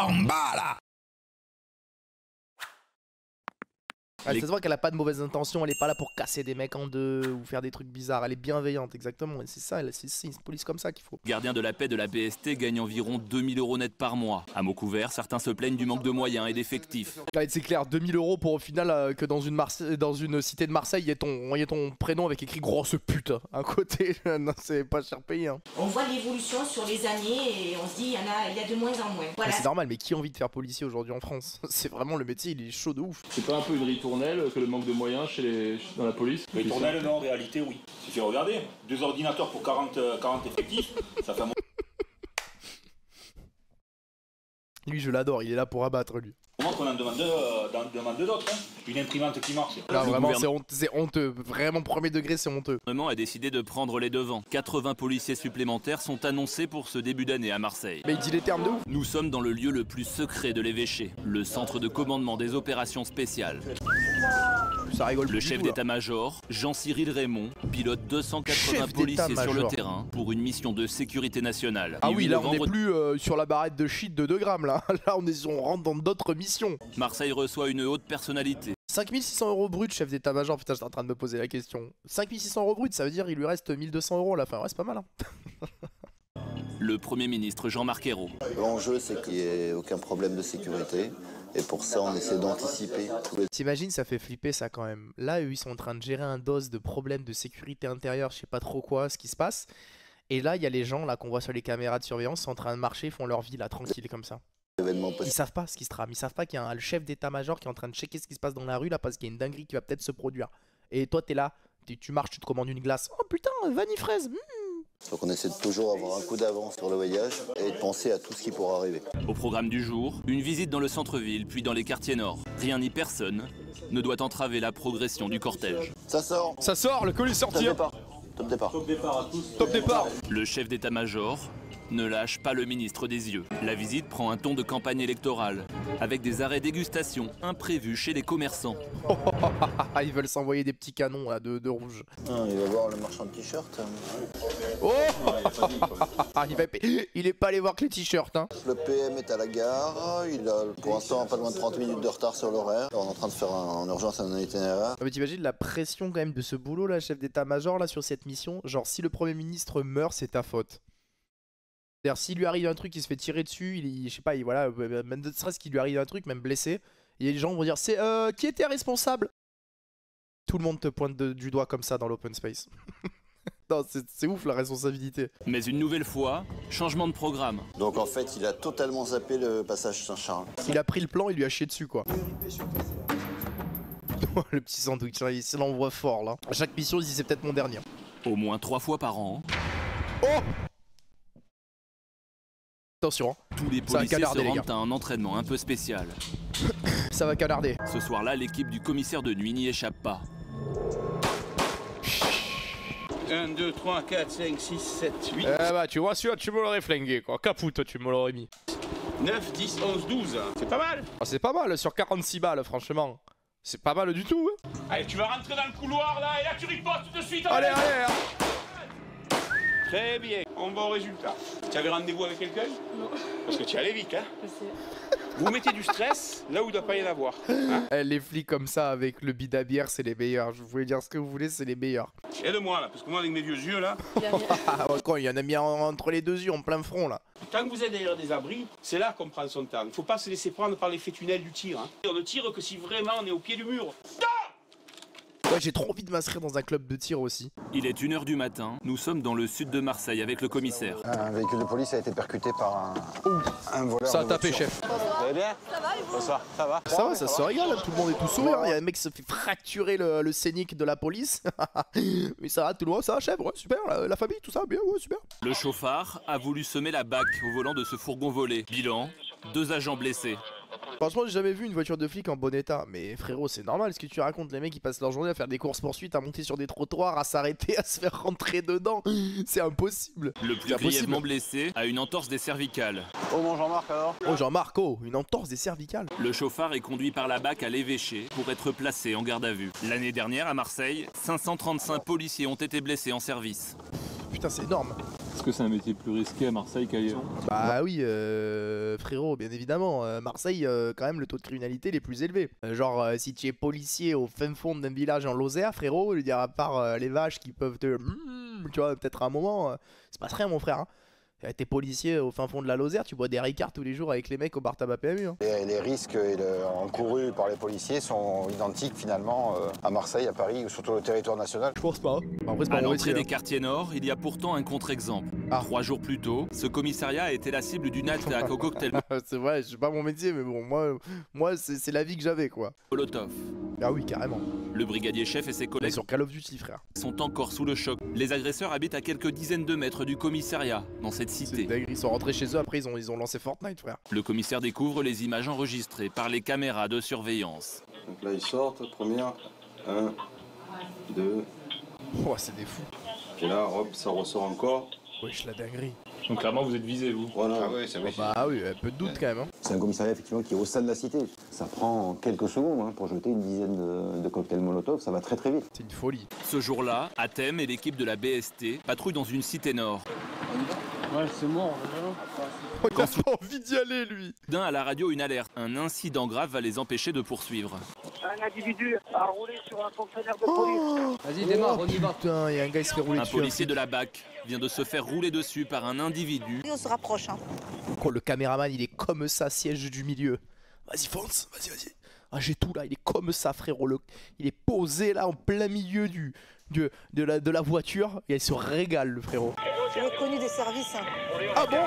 En bas là. Ça se voit qu'elle a pas de mauvaises intentions, elle est pas là pour casser des mecs en deux ou faire des trucs bizarres, elle est bienveillante, exactement, et c'est ça, c'est une police comme ça qu'il faut. Gardien de la paix de la PST gagne environ 2000 € net par mois. À mots couverts, certains se plaignent du manque de moyens et d'effectifs. Ouais, c'est clair, 2000 € pour au final que dans une cité de Marseille, il y ait ton prénom avec écrit grosse pute à côté, non, c'est pas cher payé. Hein. On voit l'évolution sur les années et on se dit il y a de moins en moins. Voilà. C'est normal, mais qui a envie de faire policier aujourd'hui en France? C'est vraiment le métier, il est chaud de ouf. C'est pas un peu une ritournelle que le manque de moyens dans la police? Ritournelle, non, en réalité, oui. Il suffit de regarder. 2 ordinateurs pour 40 effectifs, ça fait un Lui, je l'adore, il est là pour abattre, lui. moment qu'on en demande d'autres. Hein. Une imprimante qui marche. Là, vraiment, c'est honteux. Vraiment, premier degré, c'est honteux. Le gouvernement a décidé de prendre les devants. 80 policiers supplémentaires sont annoncés pour ce début d'année à Marseille. Mais il dit les termes de ouf. Nous sommes dans le lieu le plus secret de l'évêché, le centre de commandement des opérations spéciales. Ça rigole le chef d'état-major, Jean-Cyril Raymond, pilote 280 policiers sur le terrain pour une mission de sécurité nationale. Ah oui, là on n'est plus sur la barrette de shit de 2 grammes là. Là on rentre dans d'autres missions. Marseille reçoit une haute personnalité. 5600 € brut, chef d'état-major, putain j'étais en train de me poser la question. 5600 € brut, ça veut dire il lui reste 1200 € à la fin, ouais c'est pas mal hein. Le Premier ministre Jean-Marc Ayrault. L'enjeu c'est qu'il n'y ait aucun problème de sécurité. Et pour ça, on essaie d'anticiper. T'imagines, ça fait flipper ça quand même. Là, eux, ils sont en train de gérer un dos de problèmes de sécurité intérieure, je sais pas trop quoi, ce qui se passe. Et là, il y a les gens là qu'on voit sur les caméras de surveillance, sont en train de marcher, font leur vie là, tranquille comme ça. Ils savent pas ce qui se trame, ils savent pas qu'il y a le chef d'état-major qui est en train de checker ce qui se passe dans la rue là parce qu'il y a une dinguerie qui va peut-être se produire. Et toi, t'es là, tu marches, tu te commandes une glace. Oh putain, vanille fraise. Donc on essaie de toujours avoir un coup d'avance sur le voyage et de penser à tout ce qui pourra arriver. Au programme du jour, une visite dans le centre-ville puis dans les quartiers nord. Rien ni personne ne doit entraver la progression du cortège. Ça sort. Ça sort, le colis sorti. Top départ. Top départ à tous. Top départ. Le chef d'état-major ne lâche pas le ministre des yeux. La visite prend un ton de campagne électorale, avec des arrêts dégustation imprévus chez les commerçants. Ils veulent s'envoyer des petits canons là, de rouge. Ah, il va voir le marchand de t-shirts. Oh il est pas allé voir que les t-shirts. Hein. Le PM est à la gare, il a pour l'instant pas loin de 30 minutes de retard sur l'horaire. On est en train de faire en urgence un itinéraire. Mais t'imagines la pression quand même de ce boulot là, chef d'état-major là sur cette mission. Genre si le Premier ministre meurt, c'est ta faute. C'est-à-dire s'il lui arrive un truc, il se fait tirer dessus, je sais pas, voilà, même ne serait-ce qu'il lui arrive un truc, même blessé, et les gens vont dire c'est qui était responsable? Tout le monde te pointe du doigt comme ça dans l'open space. Non, c'est ouf la responsabilité. Mais une nouvelle fois, changement de programme. Donc en fait, il a totalement zappé le passage Saint-Charles. Il a pris le plan, il lui a chié dessus quoi. Le petit sandwich, il l'envoie fort là. À chaque mission, il dit c'est peut-être mon dernier. Au moins 3 fois par an. Oh! Attention, hein. Tous les policiers se rendent à un entraînement un peu spécial. Ça va canarder. Ce soir-là, l'équipe du commissaire de nuit n'y échappe pas. 1, 2, 3, 4, 5, 6, 7, 8. Bah tu vois, celui-là tu me l'aurais flingué quoi. Capoute, tu me l'aurais mis. 9, 10, 11, 12. C'est pas mal. Ah, c'est pas mal sur 46 balles, franchement. C'est pas mal du tout. Hein. Allez, tu vas rentrer dans le couloir là et là tu ripostes de suite. Allez. Très bien, on va au résultat. Tu avais rendez-vous avec quelqu'un? Non. Parce que tu es allé vite, hein? Je sais. Vous mettez du stress là où il doit pas y en avoir. Hein? Les flics comme ça avec le bid à bière, c'est les meilleurs. Je voulais dire ce que vous voulez, c'est les meilleurs. Aide-moi là, parce que moi avec mes vieux yeux là. Quoi, il y en a mis entre les deux yeux, en plein front là. Tant que vous êtes derrière des abris, c'est là qu'on prend son temps. Il ne faut pas se laisser prendre par l'effet tunnel du tir. Hein. On ne tire que si vraiment on est au pied du mur. Ouais, j'ai trop envie de m'inscrire dans un club de tir aussi. Il est 1 h du matin, nous sommes dans le sud de Marseille avec le commissaire. Un véhicule de police a été percuté par un voleur. Ça a tapé, chef. Vous allez bien? Ça va et vous? Bonsoir, ça va? Ça va, ça se régale, tout le monde est tout sourire. Il y a un mec qui se fait fracturer le scénic de la police. Mais ça va, tout le monde, ça va, chef, ouais, super, la famille, tout ça, bien, ouais, super. Le chauffard a voulu semer la bac au volant de ce fourgon volé. Bilan, 2 agents blessés. Franchement, j'ai jamais vu une voiture de flic en bon état. Mais frérot, c'est normal ce que tu racontes. Les mecs, ils passent leur journée à faire des courses-poursuites, à monter sur des trottoirs, à s'arrêter, à se faire rentrer dedans. C'est impossible. Le plus grièvement blessé a une entorse des cervicales. Oh mon Jean-Marc alors? Oh Jean-Marc, oh, une entorse des cervicales. Le chauffard est conduit par la BAC à l'évêché pour être placé en garde à vue. L'année dernière, à Marseille, 535 policiers ont été blessés en service. Putain, c'est énorme. Est-ce que c'est un métier plus risqué à Marseille qu'ailleurs? Bah oui, frérot, bien évidemment. Marseille, quand même, le taux de criminalité il est plus élevé. Genre, si tu es policier au fin fond d'un village en Lozère, frérot, je veux dire, à part les vaches qui peuvent te. Tu vois, peut-être à un moment, c'est pas rien, mon frère. Hein. T'es policier au fin fond de la Lozère, tu bois des Ricard tous les jours avec les mecs au bar tabac PMU. Hein. Les risques encourus par les policiers sont identiques finalement à Marseille, à Paris ou sur tout le territoire national. Je pense pas. Après, c'est pas À mon l'entrée métier, des hein. quartiers nord, il y a pourtant un contre-exemple. Ah. 3 jours plus tôt, ce commissariat a été la cible d'une attaque au cocktail C'est vrai, c'est pas mon métier, mais bon, moi c'est la vie que j'avais, quoi. Molotov. Ah oui, carrément. Le brigadier chef et ses On est collègues sur Call of Duty, frère. sont encore sous le choc. Les agresseurs habitent à quelques dizaines de mètres du commissariat, dans cette C'est cité. dingue, ils sont rentrés chez eux, après ils ont lancé Fortnite, frère. Le commissaire découvre les images enregistrées par les caméras de surveillance. Donc là ils sortent, première, 1, 2, Oh, c'est des fous. et là hop, ça ressort encore. Wesh, la dinguerie. Donc clairement vous êtes visé vous. Voilà. Ah oui, c'est vrai. Bah oui, un peu de doute quand même. Hein. C'est un commissariat effectivement qui est au sein de la cité. Ça prend quelques secondes hein, pour jeter une dizaine de cocktails Molotov, ça va très très vite. C'est une folie. Ce jour-là, Athème et l'équipe de la BST patrouillent dans une cité nord. Ouais, c'est mort. Oh, il a pas envie d'y aller, lui. D'un à la radio, une alerte. Un incident grave va les empêcher de poursuivre. Un individu a roulé sur un conteneur de police. Vas-y, démarre, on y va. Putain, il y a un gars qui se fait rouler Un dessus. policier de la BAC vient de se faire rouler dessus par un individu On se rapproche. Hein. Oh, le caméraman, il est comme ça, siège du milieu. Vas-y, fonce, vas-y. Ah, j'ai tout là, il est comme ça, frérot. Il est posé là en plein milieu de la voiture et il se régale, le frérot. Je l'ai connu des services. Hein. Ah bon?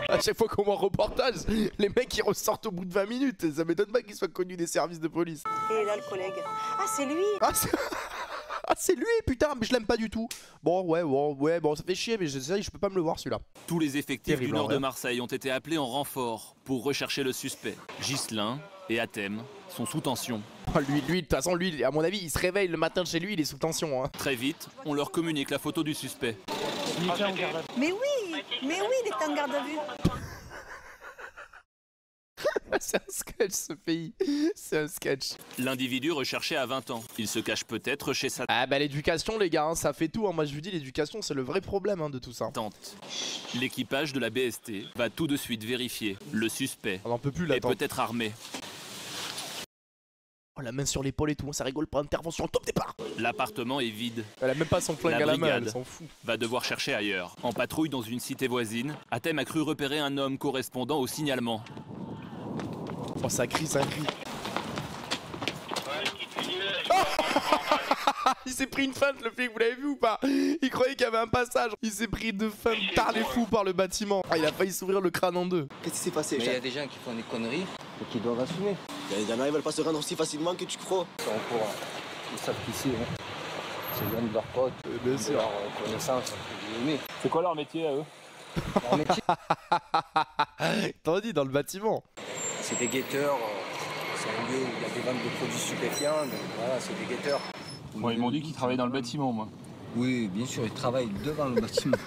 À chaque fois qu'on voit un reportage, les mecs ils ressortent au bout de 20 minutes. Ça m'étonne pas qu'ils soient connus des services de police. Et là, le collègue. Ah, c'est lui. Ah, c'est lui, putain, mais je l'aime pas du tout. Bon, bon, ça fait chier, mais je peux pas me le voir celui-là. Tous les effectifs Terrible, du nord en vrai. de Marseille ont été appelés en renfort pour rechercher le suspect. Ghislain et Athème sont sous tension. Oh, lui, de toute façon, lui, à mon avis, il se réveille le matin de chez lui, il est sous tension. Hein. Très vite, on leur communique la photo du suspect. Mais oui, il est en garde à vue. C'est un sketch ce pays, c'est un sketch. L'individu recherché a 20 ans. Il se cache peut-être chez sa Ah bah l'éducation les gars, hein, ça fait tout. Hein. Moi je vous dis, l'éducation c'est le vrai problème hein, de tout ça. tante. L'équipage de la BST va tout de suite vérifier. Le suspect On en peut plus là. est peut-être armé. Oh, la main sur l'épaule et tout, ça rigole pas, intervention, top départ. L'appartement est vide. Elle a même pas son flingue La à la main, brigade elle s'en fout. va devoir chercher ailleurs. En patrouille dans une cité voisine, Athème a cru repérer un homme correspondant au signalement. Oh ça crie, ça crie. Il s'est pris une feinte le flic, vous l'avez vu ou pas? Il croyait qu'il y avait un passage. Il s'est pris de feinte tard les fous par le bâtiment. Ah, il a failli s'ouvrir le crâne en deux. Qu'est-ce qui s'est passé? Mais il y a des gens qui font des conneries et qui doivent assumer. Il y en a, ils veulent pas se rendre aussi facilement que tu crois. C'est en courant. Ils savent qu'ici, hein, c'est loin de leurs potes, bien sûr. de leurs connaissances, entre guillemets. C'est quoi leur métier à eux? Leur métier, T'en dis dans le bâtiment. c'est des guetteurs. C'est un lieu où il y a des ventes de produits stupéfiants. Donc voilà, c'est des guetteurs. Moi ils m'ont dit qu'ils travaillaient dans le bâtiment moi. Oui, bien sûr, ils travaillent devant le bâtiment.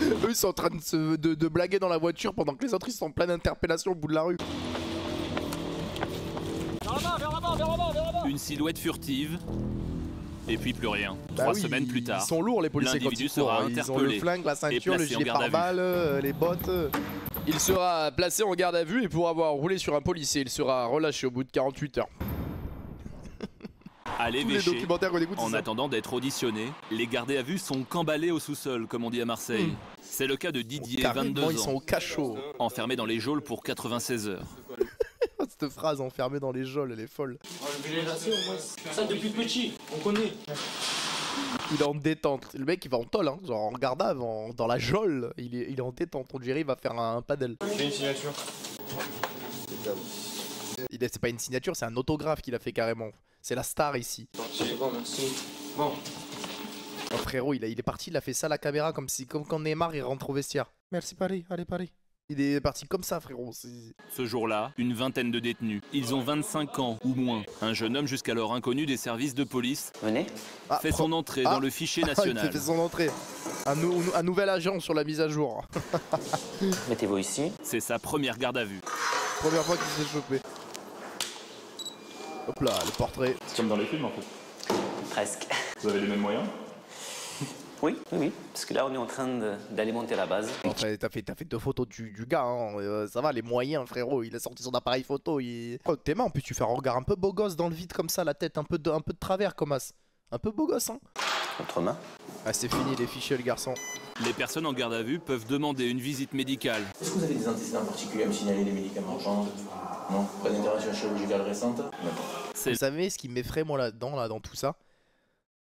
Eux ils sont en train de blaguer dans la voiture pendant que les autres ils sont en pleine interpellation au bout de la rue. Une silhouette furtive. Et puis plus rien. Bah 3 oui, semaines plus tard. Ils sont lourds les policiers quand l'individu ils courent. sera Ils ont le interpellé flingue, la et ceinture, le placé en gilet garde à vue. pare-balles, les bottes. Il sera placé en garde à vue et pour avoir roulé sur un policier, il sera relâché au bout de 48 heures. À Tous les l'évêché, documentaires qu'on écoute, en c'est ça. attendant d'être auditionnés, les gardés à vue sont camballés au sous-sol, comme on dit à Marseille. C'est le cas de Didier, Carrément, 22 ils sont ans, au cachot. enfermé dans les geôles pour 96 heures. Cette phrase enfermée dans les geôles, elle est folle. Ça depuis petit, on connaît. Il est en détente. Le mec il va en tôle, hein. Genre en garde à vue, dans la geôle, il est en détente. On dirait il va faire un paddle. Fais une signature. C'est pas une signature, c'est un autographe qu'il a fait carrément. C'est la star ici. C'est bon, merci. Bon. Oh, frérot, il est parti, il a fait ça à la caméra comme quand Neymar il rentre au vestiaire. Merci Paris, allez Paris. Il est parti comme ça frérot. Ce jour-là, une vingtaine de détenus. Ils ont 25 ans ou moins. Un jeune homme jusqu'alors inconnu des services de police Venez. fait son entrée dans le fichier Il national. fait son entrée. Un nouvel agent sur la mise à jour. Mettez-vous ici. C'est sa première garde à vue. Première fois qu'il s'est chopé. Hop là, le portrait. C'est comme dans les films en fait. Presque. Vous avez les mêmes moyens? Oui, parce que là on est en train d'aller monter la base. Enfin, t'as fait 2 photos du gars, hein. Ça va, les moyens, frérot. Il a sorti son appareil photo. Oh, t'es marrant, en plus tu fais un regard un peu beau gosse dans le vide comme ça, la tête un peu de travers comme as. Un peu beau gosse, hein. Votre main. Ah, c'est fini les fichiers, le garçon. Les personnes en garde à vue peuvent demander une visite médicale. Est-ce que vous avez des antécédents particuliers à me signaler, des médicaments urgents? Non? Pas d'intervention chirurgicale récente? Vous savez ce qui m'effraie, moi, là-dedans, dans tout ça?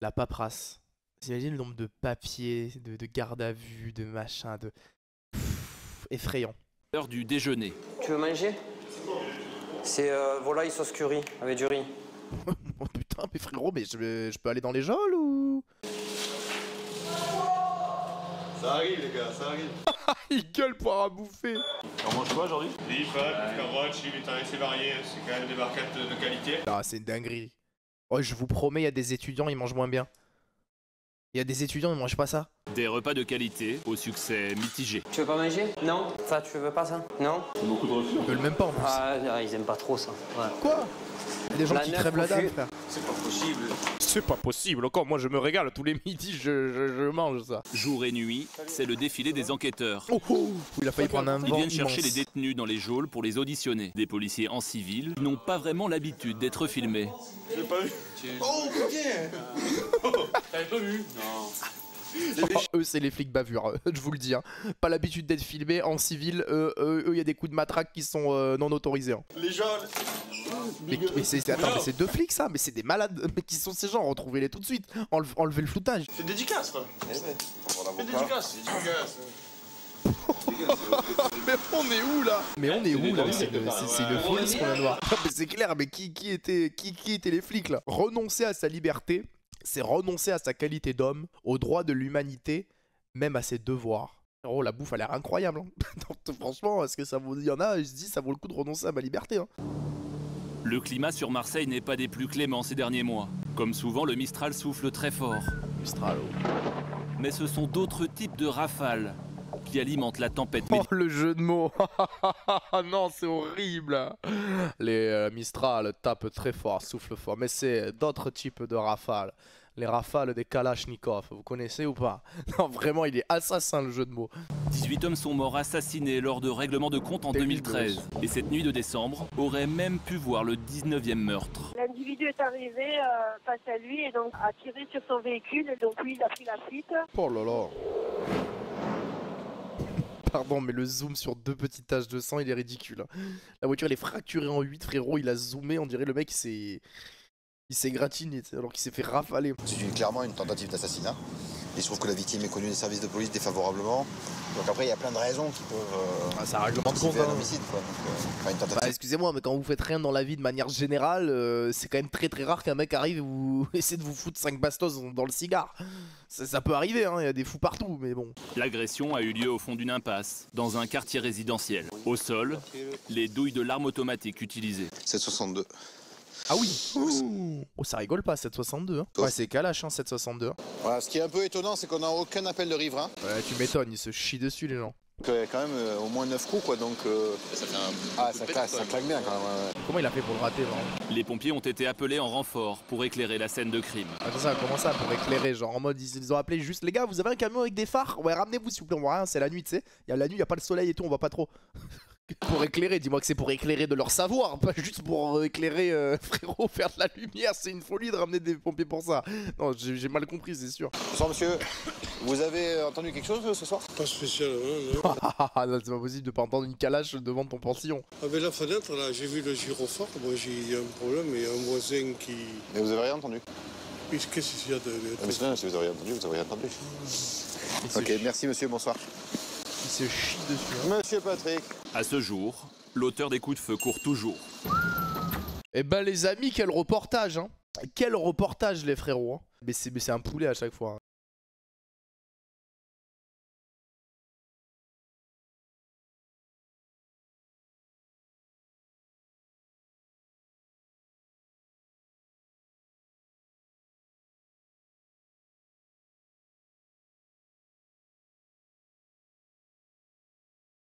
La paperasse. T'imagines le nombre de papiers, de garde à vue, de machin, de... effrayant. L'heure du déjeuner. Tu veux manger? C'est volaille sauce curry avec du riz. Oh putain, mais frérot, mais je peux aller dans les geôles ou... Ça arrive les gars, ça arrive. Il gueule pour avoir bouffé. On mange quoi aujourd'hui? Des pâtes, carottes, chili, c'est varié, c'est quand même des barquettes de qualité. Ah, c'est une dinguerie. Oh, je vous promets, il y a des étudiants, ils mangent moins bien. Il y a des étudiants, ils mangent pas ça. Des repas de qualité au succès mitigé. Tu veux pas manger? Non. Ça, tu veux pas ça? Non. Beaucoup de refus. Ils veulent même pas en plus. Ah, ils aiment pas trop ça. Ouais. Quoi? Il y a des gens qui crèvent la dalle, frère. C'est pas possible. C'est pas possible, encore moi je me régale, tous les midis je mange ça. Jour et nuit, c'est le défilé des enquêteurs. Oh, il a failli prendre un vent. Ils viennent chercher immense. les détenus dans les geôles pour les auditionner. Des policiers en civil n'ont pas vraiment l'habitude d'être filmés. J'ai pas vu. Oh putain. T'avais pas vu? Non. Oh, eux c'est les flics bavures, je vous le dis. Hein. Pas l'habitude d'être filmés en civil, eux il y a des coups de matraque qui sont non autorisés. Hein. Les jaunes. Mais c'est 2 flics ça, mais c'est des malades. Mais qui sont ces gens? Retrouvez-les tout de suite. Enlevez le floutage. C'est dédicace, frère. C'est dédicace. Mais on est où là? Mais on est où là? C'est une folie ce qu'on vient de voir. Mais c'est clair, mais qui étaient les flics là? Renoncer à sa liberté, c'est renoncer à sa qualité d'homme, au droit de l'humanité, même à ses devoirs. Oh, la bouffe a l'air incroyable. Hein. Franchement, est-ce que ça vaut... Il y en a, je dis, ça vaut le coup de renoncer à ma liberté. Hein. Le climat sur Marseille n'est pas des plus cléments ces derniers mois. Comme souvent, le Mistral souffle très fort. Mistral. Mais ce sont d'autres types de rafales qui alimentent la tempête. Oh, le jeu de mots. Non, c'est horrible. Les Mistral tapent très fort, soufflent fort. Mais c'est d'autres types de rafales. Les rafales des Kalachnikov, vous connaissez ou pas? Non, vraiment, il est assassin le jeu de mots. 18 hommes sont morts assassinés lors de règlements de compte en 2013. Et cette nuit de décembre aurait même pu voir le 19e meurtre. L'individu est arrivé face à lui et donc a tiré sur son véhicule. Et donc lui, il a pris la fuite. Oh là là. Pardon, mais le zoom sur 2 petites taches de sang, il est ridicule. Hein. La voiture, elle est fracturée en 8, frérot. Il a zoomé, on dirait le mec, il s'est gratiné, alors qu'il s'est fait rafaler. C'est clairement une tentative d'assassinat. Il se trouve que la victime est connue des services de police défavorablement. Donc après, il y a plein de raisons qui peuvent... c'est un règlement de compte. Un homicide, quoi. Donc, une tentative. Bah, excusez-moi, mais quand vous faites rien dans la vie de manière générale, c'est quand même très très rare qu'un mec arrive et vous essaie de vous foutre 5 bastos dans le cigare. Ça peut arriver, hein, il y a des fous partout, mais bon. L'agression a eu lieu au fond d'une impasse, dans un quartier résidentiel. Au sol, les douilles de l'arme automatique utilisées. 7,62. Ah oui. Oh, ça rigole pas, 7,62. Hein. Ouais, c'est Kalash, hein, 7,62. Voilà, ce qui est un peu étonnant, c'est qu'on n'a aucun appel de riverain. Ouais, tu m'étonnes, ils se chient dessus les gens. Donc, il y a quand même au moins 9 coups, quoi, donc... Ça fait un... Ah, ça claque bien, quand même. Ouais. Comment il a fait pour le rater, vraiment? Les pompiers ont été appelés en renfort pour éclairer la scène de crime. Attends, ça, comment ça, pour éclairer? Genre en mode, ils ont appelé juste, les gars, vous avez un camion avec des phares? Ouais, ramenez-vous s'il vous plaît, on voit rien, c'est la nuit, tu sais. Il y a la nuit, il n'y a pas le soleil et tout, on voit pas trop. Pour éclairer, dis-moi que c'est pour éclairer de leur savoir, pas juste pour éclairer, frérot, faire de la lumière, c'est une folie de ramener des pompiers pour ça. Non, j'ai mal compris, c'est sûr. Bonsoir monsieur, vous avez entendu quelque chose ce soir? Pas spécialement, non. Non, c'est pas possible de pas entendre une calache devant ton pension. Avec la fenêtre, là, j'ai vu le gyrophare, moi j'ai un problème, il y a un voisin qui... Mais vous avez rien entendu? Qu'est-ce qu'il y a de... Mais c'est bien, si vous avez rien entendu, vous avez rien entendu. Ok, merci monsieur, bonsoir. Il se chie dessus. Hein. Monsieur Patrick. À ce jour, l'auteur des coups de feu court toujours. Eh ben les amis, quel reportage, hein. Quel reportage les frérots, hein. Mais c'est un poulet à chaque fois. Hein.